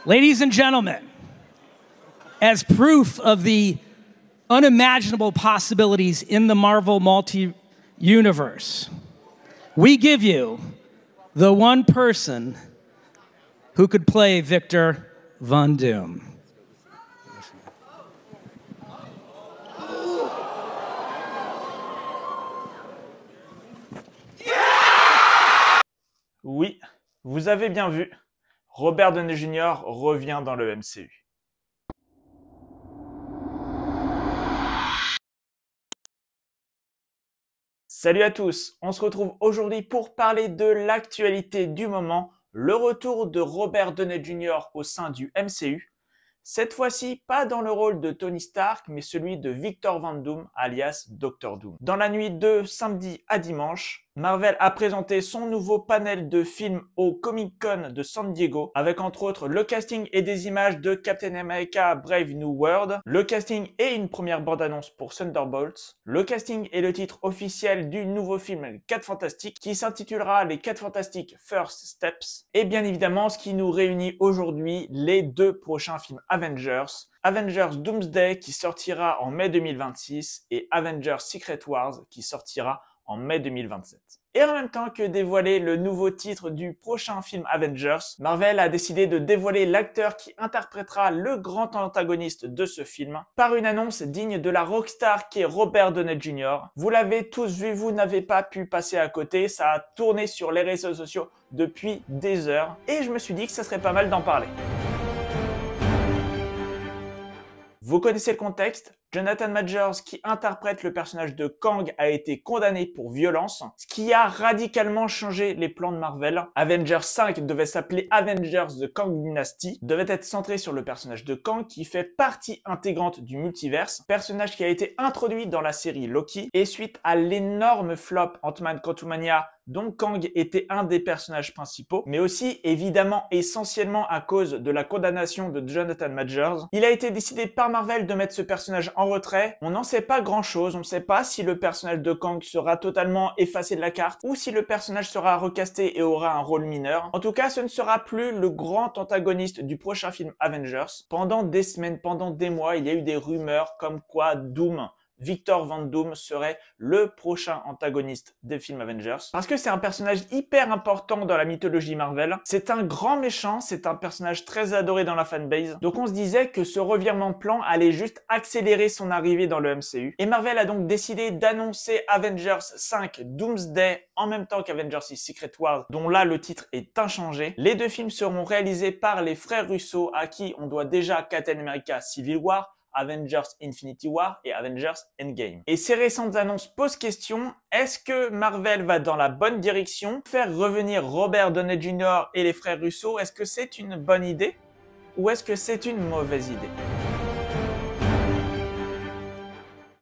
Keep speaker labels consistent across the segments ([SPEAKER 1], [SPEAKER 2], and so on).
[SPEAKER 1] Ladies and gentlemen, as proof of the unimaginable possibilities in the Marvel multi-universe, we give you the one person who could play Victor Von Doom.
[SPEAKER 2] Oui, vous avez bien vu, Robert Downey Jr. revient dans le MCU. Salut à tous, on se retrouve aujourd'hui pour parler de l'actualité du moment, le retour de Robert Downey Jr. au sein du MCU. Cette fois-ci, pas dans le rôle de Tony Stark, mais celui de Victor Von Doom, alias Dr. Doom. Dans la nuit de samedi à dimanche, Marvel a présenté son nouveau panel de films au Comic-Con de San Diego, avec entre autres le casting et des images de Captain America Brave New World, le casting et une première bande-annonce pour Thunderbolts, le casting et le titre officiel du nouveau film Les 4 Fantastiques, qui s'intitulera Les 4 Fantastiques First Steps, et bien évidemment ce qui nous réunit aujourd'hui, les deux prochains films Avengers, Avengers Doomsday qui sortira en mai 2026 et Avengers Secret Wars qui sortira en mai 2027. Et en même temps que dévoiler le nouveau titre du prochain film Avengers, Marvel a décidé de dévoiler l'acteur qui interprétera le grand antagoniste de ce film par une annonce digne de la rockstar qui est Robert Downey Jr. Vous l'avez tous vu, vous n'avez pas pu passer à côté, ça a tourné sur les réseaux sociaux depuis des heures et je me suis dit que ça serait pas mal d'en parler. Vous connaissez le contexte, Jonathan Majors, qui interprète le personnage de Kang, a été condamné pour violence, ce qui a radicalement changé les plans de Marvel. Avengers 5 devait s'appeler Avengers The Kang Dynasty, devait être centré sur le personnage de Kang qui fait partie intégrante du multiverse, personnage qui a été introduit dans la série Loki, et suite à l'énorme flop Ant-Man Quantumania, dont Kang était un des personnages principaux, mais aussi évidemment essentiellement à cause de la condamnation de Jonathan Majors, il a été décidé par Marvel de mettre ce personnage en retrait. On n'en sait pas grand chose, on ne sait pas si le personnage de Kang sera totalement effacé de la carte ou si le personnage sera recasté et aura un rôle mineur. En tout cas, ce ne sera plus le grand antagoniste du prochain film Avengers. Pendant des semaines, pendant des mois, il y a eu des rumeurs comme quoi Doom, Victor Von Doom serait le prochain antagoniste des films Avengers. Parce que c'est un personnage hyper important dans la mythologie Marvel. C'est un grand méchant, c'est un personnage très adoré dans la fanbase. Donc on se disait que ce revirement de plan allait juste accélérer son arrivée dans le MCU. Et Marvel a donc décidé d'annoncer Avengers 5 Doomsday en même temps qu'Avengers 6 Secret Wars, dont là le titre est inchangé. Les deux films seront réalisés par les frères Russo, à qui on doit déjà Captain America Civil War, Avengers Infinity War et Avengers Endgame. Et ces récentes annonces posent question, est-ce que Marvel va dans la bonne direction? Faire revenir Robert Downey Jr. et les frères Russo, est-ce que c'est une bonne idée? Ou est-ce que c'est une mauvaise idée?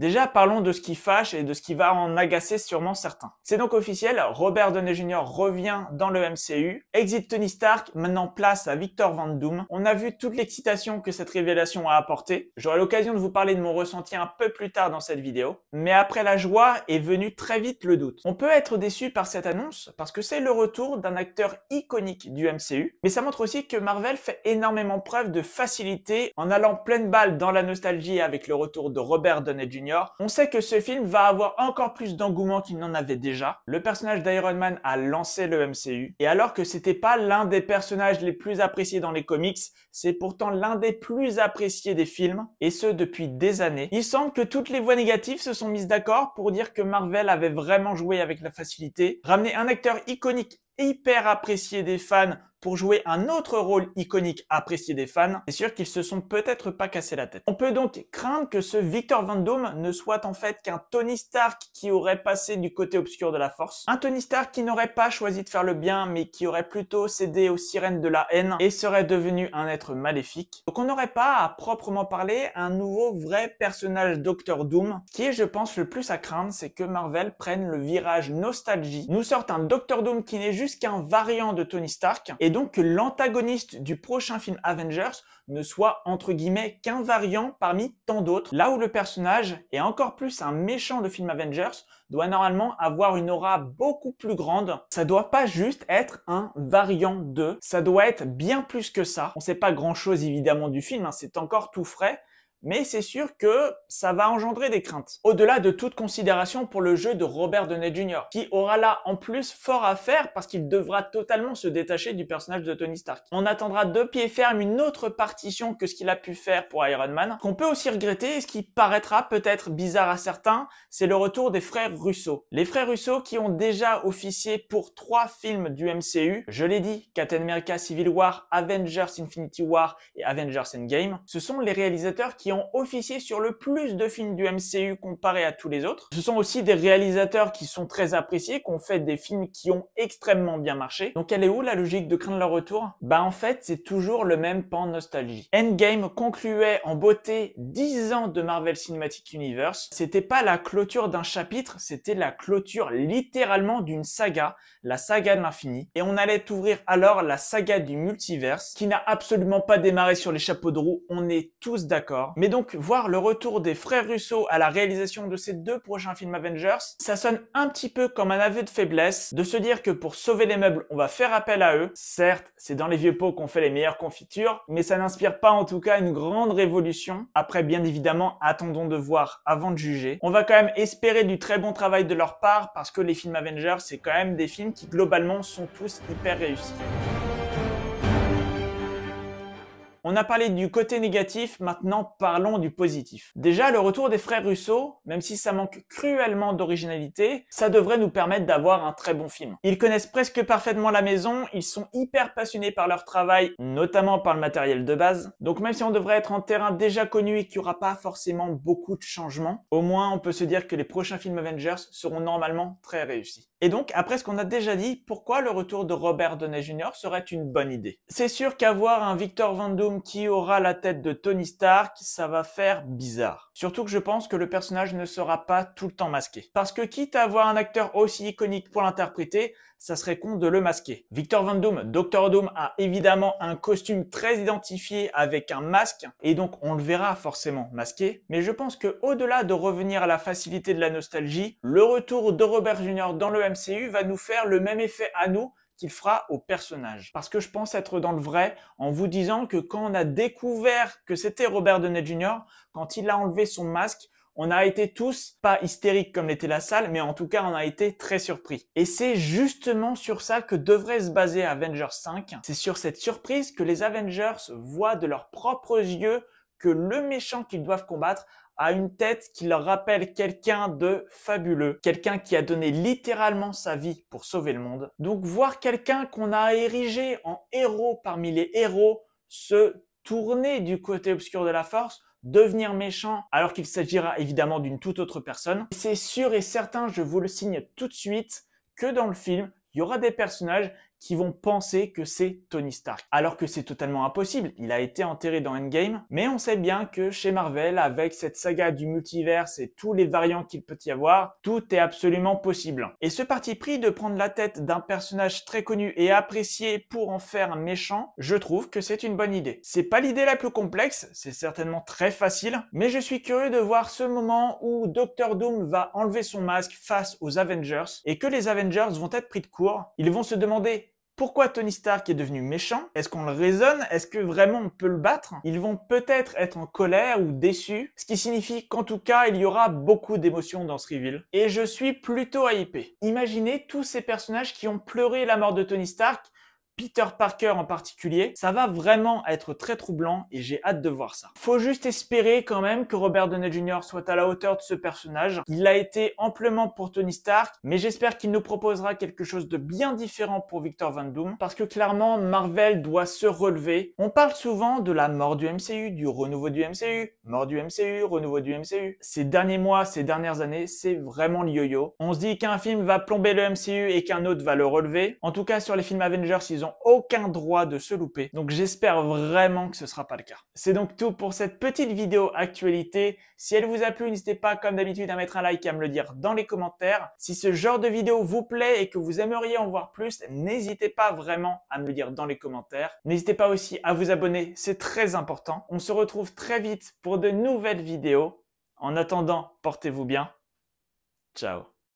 [SPEAKER 2] Déjà, parlons de ce qui fâche et de ce qui va en agacer sûrement certains. C'est donc officiel, Robert Downey Jr. revient dans le MCU. Exit Tony Stark, maintenant place à Victor Von Doom. On a vu toute l'excitation que cette révélation a apportée. J'aurai l'occasion de vous parler de mon ressenti un peu plus tard dans cette vidéo. Mais après la joie est venu très vite le doute. On peut être déçu par cette annonce parce que c'est le retour d'un acteur iconique du MCU. Mais ça montre aussi que Marvel fait énormément preuve de facilité en allant pleine balle dans la nostalgie avec le retour de Robert Downey Jr. On sait que ce film va avoir encore plus d'engouement qu'il n'en avait déjà. Le personnage d'Iron Man a lancé le MCU. Et alors que c'était pas l'un des personnages les plus appréciés dans les comics, c'est pourtant l'un des plus appréciés des films, et ce depuis des années. Il semble que toutes les voix négatives se sont mises d'accord pour dire que Marvel avait vraiment joué avec la facilité, ramener un acteur iconique hyper apprécié des fans pour jouer un autre rôle iconique apprécié des fans, c'est sûr qu'ils se sont peut-être pas cassé la tête. On peut donc craindre que ce Victor Von Doom ne soit en fait qu'un Tony Stark qui aurait passé du côté obscur de la force. Un Tony Stark qui n'aurait pas choisi de faire le bien, mais qui aurait plutôt cédé aux sirènes de la haine et serait devenu un être maléfique. Donc on n'aurait pas à proprement parler un nouveau vrai personnage Dr. Doom. Ce qui est, je pense, le plus à craindre, c'est que Marvel prenne le virage nostalgie, nous sorte un Dr. Doom qui n'est juste qu'un variant de Tony Stark et donc que l'antagoniste du prochain film Avengers ne soit entre guillemets qu'un variant parmi tant d'autres, là où le personnage, et encore plus un méchant de film Avengers, doit normalement avoir une aura beaucoup plus grande. Ça doit pas juste être un variant de, ça doit être bien plus que ça. On sait pas grand chose évidemment du film, hein, c'est encore tout frais, mais c'est sûr que ça va engendrer des craintes. Au-delà de toute considération pour le jeu de Robert Downey Jr., qui aura là en plus fort à faire parce qu'il devra totalement se détacher du personnage de Tony Stark. On attendra de pied ferme une autre partition que ce qu'il a pu faire pour Iron Man. Qu'on peut aussi regretter, et ce qui paraîtra peut-être bizarre à certains, c'est le retour des frères Russo. Les frères Russo qui ont déjà officié pour 3 films du MCU, je l'ai dit, Captain America Civil War, Avengers Infinity War et Avengers Endgame, ce sont les réalisateurs qui ont officié sur le plus de films du MCU comparé à tous les autres. Ce sont aussi des réalisateurs qui sont très appréciés, qui ont fait des films qui ont extrêmement bien marché. Donc elle est où la logique de craindre leur retour? Bah en fait, c'est toujours le même pan nostalgie. Endgame concluait en beauté 10 ans de Marvel Cinematic Universe. C'était pas la clôture d'un chapitre, c'était la clôture littéralement d'une saga, la saga de l'infini. Et on allait ouvrir alors la saga du multiverse, qui n'a absolument pas démarré sur les chapeaux de roue, on est tous d'accord. Mais donc, voir le retour des frères Russo à la réalisation de ces 2 prochains films Avengers, ça sonne un petit peu comme un aveu de faiblesse, de se dire que pour sauver les meubles, on va faire appel à eux. Certes, c'est dans les vieux pots qu'on fait les meilleures confitures, mais ça n'inspire pas en tout cas une grande révolution. Après, bien évidemment, attendons de voir avant de juger. On va quand même espérer du très bon travail de leur part, parce que les films Avengers, c'est quand même des films qui globalement sont tous hyper réussis. On a parlé du côté négatif, maintenant parlons du positif. Déjà, le retour des frères Russo, même si ça manque cruellement d'originalité, ça devrait nous permettre d'avoir un très bon film. Ils connaissent presque parfaitement la maison, ils sont hyper passionnés par leur travail, notamment par le matériel de base. Donc même si on devrait être en terrain déjà connu et qu'il n'y aura pas forcément beaucoup de changements, au moins on peut se dire que les prochains films Avengers seront normalement très réussis. Et donc, après ce qu'on a déjà dit, pourquoi le retour de Robert Downey Jr. serait une bonne idée? C'est sûr qu'avoir un Victor Van Doom qui aura la tête de Tony Stark, ça va faire bizarre. Surtout que je pense que le personnage ne sera pas tout le temps masqué. Parce que quitte à avoir un acteur aussi iconique pour l'interpréter, ça serait con de le masquer. Victor Van Doom, Dr Doom, a évidemment un costume très identifié avec un masque, et donc on le verra forcément masqué. Mais je pense que au-delà de revenir à la facilité de la nostalgie, le retour de Robert Jr. dans le MCU va nous faire le même effet à nous qu'il fera au personnage. Parce que je pense être dans le vrai en vous disant que quand on a découvert que c'était Robert Downey Jr., quand il a enlevé son masque, on a été tous, pas hystériques comme l'était la salle, mais en tout cas on a été très surpris. Et c'est justement sur ça que devrait se baser Avengers 5. C'est sur cette surprise que les Avengers voient de leurs propres yeux que le méchant qu'ils doivent combattre a une tête qui leur rappelle quelqu'un de fabuleux, quelqu'un qui a donné littéralement sa vie pour sauver le monde. Donc voir quelqu'un qu'on a érigé en héros parmi les héros se tourner du côté obscur de la force, devenir méchant alors qu'il s'agira évidemment d'une toute autre personne. C'est sûr et certain, je vous le signe tout de suite, que dans le film, il y aura des personnages qui vont penser que c'est Tony Stark. Alors que c'est totalement impossible, il a été enterré dans Endgame, mais on sait bien que chez Marvel, avec cette saga du multiverse et tous les variants qu'il peut y avoir, tout est absolument possible. Et ce parti pris de prendre la tête d'un personnage très connu et apprécié pour en faire un méchant, je trouve que c'est une bonne idée. C'est pas l'idée la plus complexe, c'est certainement très facile, mais je suis curieux de voir ce moment où Dr Doom va enlever son masque face aux Avengers et que les Avengers vont être pris de court. Ils vont se demander pourquoi Tony Stark est devenu méchant? Est-ce qu'on le raisonne? Est-ce que vraiment on peut le battre? Ils vont peut-être être en colère ou déçus, ce qui signifie qu'en tout cas, il y aura beaucoup d'émotions dans ce reveal. Et je suis plutôt hypé. Imaginez tous ces personnages qui ont pleuré la mort de Tony Stark, Peter Parker en particulier, ça va vraiment être très troublant et j'ai hâte de voir ça. Faut juste espérer quand même que Robert Downey Jr. soit à la hauteur de ce personnage. Il l'a été amplement pour Tony Stark, mais j'espère qu'il nous proposera quelque chose de bien différent pour Victor Van Doom, parce que clairement, Marvel doit se relever. On parle souvent de la mort du MCU, du renouveau du MCU, mort du MCU, renouveau du MCU. Ces derniers mois, ces dernières années, c'est vraiment le yo-yo. On se dit qu'un film va plomber le MCU et qu'un autre va le relever. En tout cas, sur les films Avengers, ils ont n'ont aucun droit de se louper. Donc j'espère vraiment que ce sera pas le cas. C'est donc tout pour cette petite vidéo actualité. Si elle vous a plu, n'hésitez pas comme d'habitude à mettre un like et à me le dire dans les commentaires. Si ce genre de vidéo vous plaît et que vous aimeriez en voir plus, n'hésitez pas vraiment à me le dire dans les commentaires. N'hésitez pas aussi à vous abonner, c'est très important. On se retrouve très vite pour de nouvelles vidéos. En attendant, portez-vous bien. Ciao.